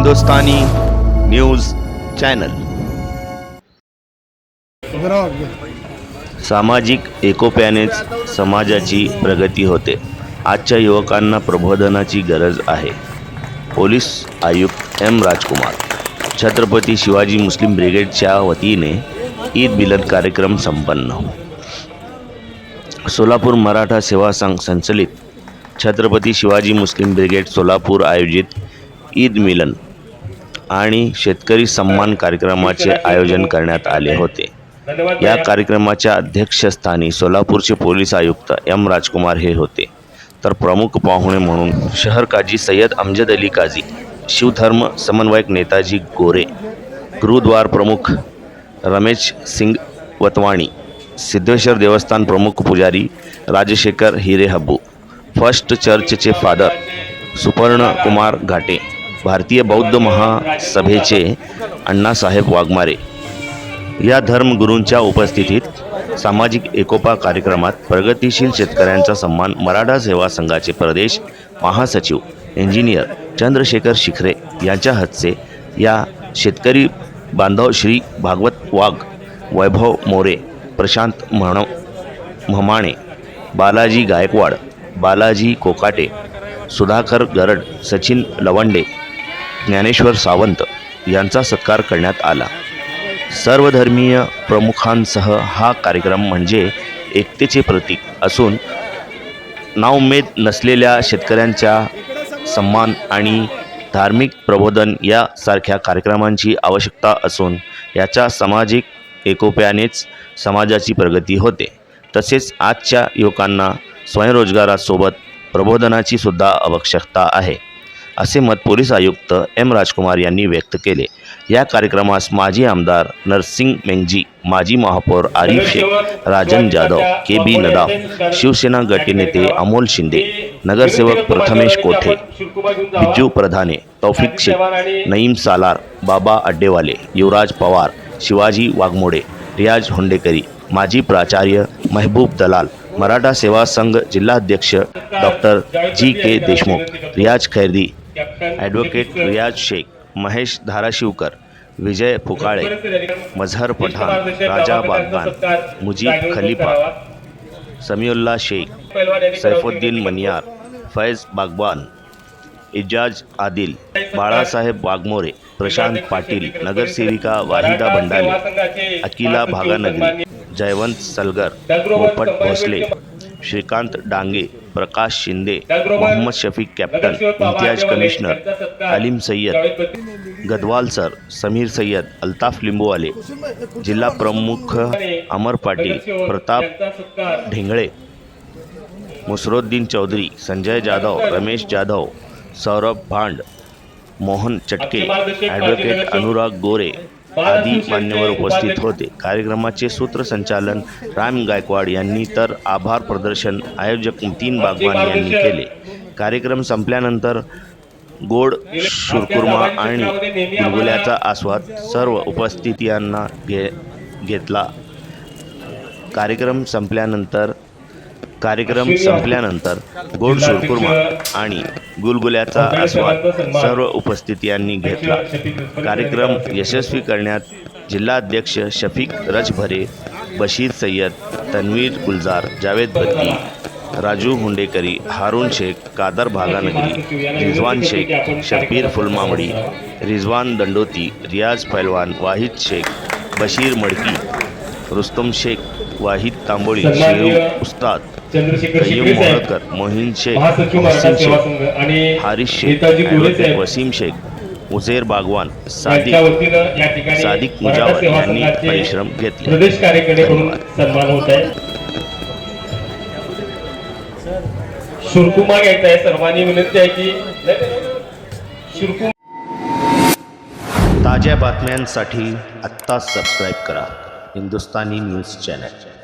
Hindustani news channel. सामाजिक एकोप्यानेच समाजाची प्रगती होते। आजच्या युवकांना प्रबोधनाची गरज आहे। पोलीस आयुक्त एम राजकुमार। छत्रपती शिवाजी मुस्लिम ब्रिगेडच्या वतीने ईद मिलन कार्यक्रम संपन्न। सोलापूर मराठा सेवा संघ संचलित छत्रपती शिवाजी मुस्लिम ब्रिगेड सोलापूर आयोजित ईद मिलन आणि शेतकरी सन्मान कार्यक्रमाचे आयोजन करण्यात आले होते। या कार्यक्रमाच्या अध्यक्षस्थानी सोलापूरचे पोलीस आयुक्त एम राजकुमार हे होते, तर प्रमुख पाहुणे म्हणून शहर काजी सय्यद अमजद अली काजी, शिवधर्म समन्वयक नेताजी गोरे, गुरुद्वार प्रमुख रमेश सिंग वतवाणी, सिद्धेश्वर देवस्थान प्रमुख पुजारी राजशेखर हिरे हब्बू, फर्स्ट चर्चचे फादर सुपर्ण कुमार घाटे, भारतीय बौद्ध महासभेचे अण्णासाहेब वाघमारे या धर्मगुरूंच्या उपस्थितीत सामाजिक एकोपा कार्यक्रमात प्रगतिशील शेतकऱ्यांचा सन्मान मराठा सेवा संघाचे प्रदेश महासचिव इंजिनियर चंद्रशेखर शिखरे यांच्या हस्ते या शेतकरी बांधव श्री भागवत वाघ, वैभव मोरे, प्रशांत म्हमाणे, बालाजी गायकवाड, बालाजी कोकाटे, सुधाकर गरड, सचिन लवंडे, ज्ञानेश्वर सावंत यांचा सत्कार करण्यात आला। सर्वधर्मीय प्रमुखांसह हा कार्यक्रम म्हणजे एकतेचे प्रतीक असून नाउमेद नसलेल्या शेतकऱ्यांचा सन्मान आणि धार्मिक प्रबोधन यासारख्या कार्यक्रमांची आवश्यकता असून याच्या सामाजिक एकोप्यानेच समाजाची प्रगती होते। तसेच आजच्या युवकांना स्वयंरोजगारासोबत प्रबोधनाची सुद्धा आवश्यकता आहे, असे मत पोलीस आयुक्त एम राजकुमार यांनी व्यक्त केले। या कार्यक्रमास माजी आमदार नरसिंग मेंगजी, माजी महापौर आरिफ शेख, राजन जाधव, के बी नदाफ, शिवसेना गटनेते अमोल शिंदे, नगरसेवक प्रथमेश कोठे, बिज्जू प्रधाने, तौफिक शेख, नईम सालार, बाबा अड्डेवाले, युवराज पवार, शिवाजी वाघमोडे, रियाज हुंडेकरी, माजी प्राचार्य महबूब दलाल, मराठा सेवा संघ जिल्हाध्यक्ष डॉक्टर जी के देशमुख, रियाज खैरदी, ॲडव्होकेट रियाज शेख, महेश धाराशिवकर, विजय फुकाळे, मजहर पठाण, राजा बागबान, मुजीब खलीफा, समीउल्ला शेख, सैफुद्दीन मनियार, फैज बागबान, इजाज आदिल, बाळासाहेब वाघमोरे, प्रशांत पाटील, नगरसेविका Waheeda भंडाले, Akila भागानगरी, Jaywant Salgar, Popat Bhosale, Shrikant Dange, Prakash Shinde, Mohammed Shafiq captain, Imtiaz commissioner, Aleem Sayyed, Gadwal sir, Sameer Sayyed, Altaf Limbuwale, जिल्हा प्रमुख अमर पाटील, प्रताप ढेंगळे, मुसरुद्दीन चौधरी, संजय जाधव, रमेश जाधव, सौरभ भांड, मोहन चटके, ॲडव्होकेट अनुराग गोरे आदी मान्यवर उपस्थित होते। कार्यक्रमाचे सूत्रसंचालन राम गायकवाड यांनी तर आभार प्रदर्शन आयोजक नितीन बागवान यांनी केले। कार्यक्रम संपल्यानंतर गोड शुरकुर्मा आणि गुलगुल्याचा आस्वाद सर्व उपस्थितांना घेतला। कार्यक्रम संपल्यानंतर गोड शुरकुर्मा आणि गुलगुल्याचा आस्वाद सर्व उपस्थितांनी घेतला। कार्यक्रम यशस्वी करण्यात जिल्हाध्यक्ष शफीक रजभरे, बशीर सय्यद, तन्वीर गुलजार, जावेद बत्ती, राजू हुंडेकरी, हारून शेख, कादर भागानगरी, रिजवान शेख, शब्बीर फुलमामडी, रिजवान दंडोती, रियाज पैलवान, वाहिद शेख, बशीर मडकी, रुस्तम शेख, वाहिद तांबोळी, शेख उस्ताद, कय्यूम मोहरकर, मोहिन शेख, हसीन शेख, हारिश शेख, ॲडव्होकेट वसीम शेख, उझेर बागवान, सादिक मुजावर यांनी परिश्रम घेतले। शुरकुर्मा घ्यायचा आहे, सर्वांनी विनंती आहे की ताज्या बातम्यांसाठी आत्ता सबस्क्राईब करा हिंदुस्तानी न्यूज चॅनल।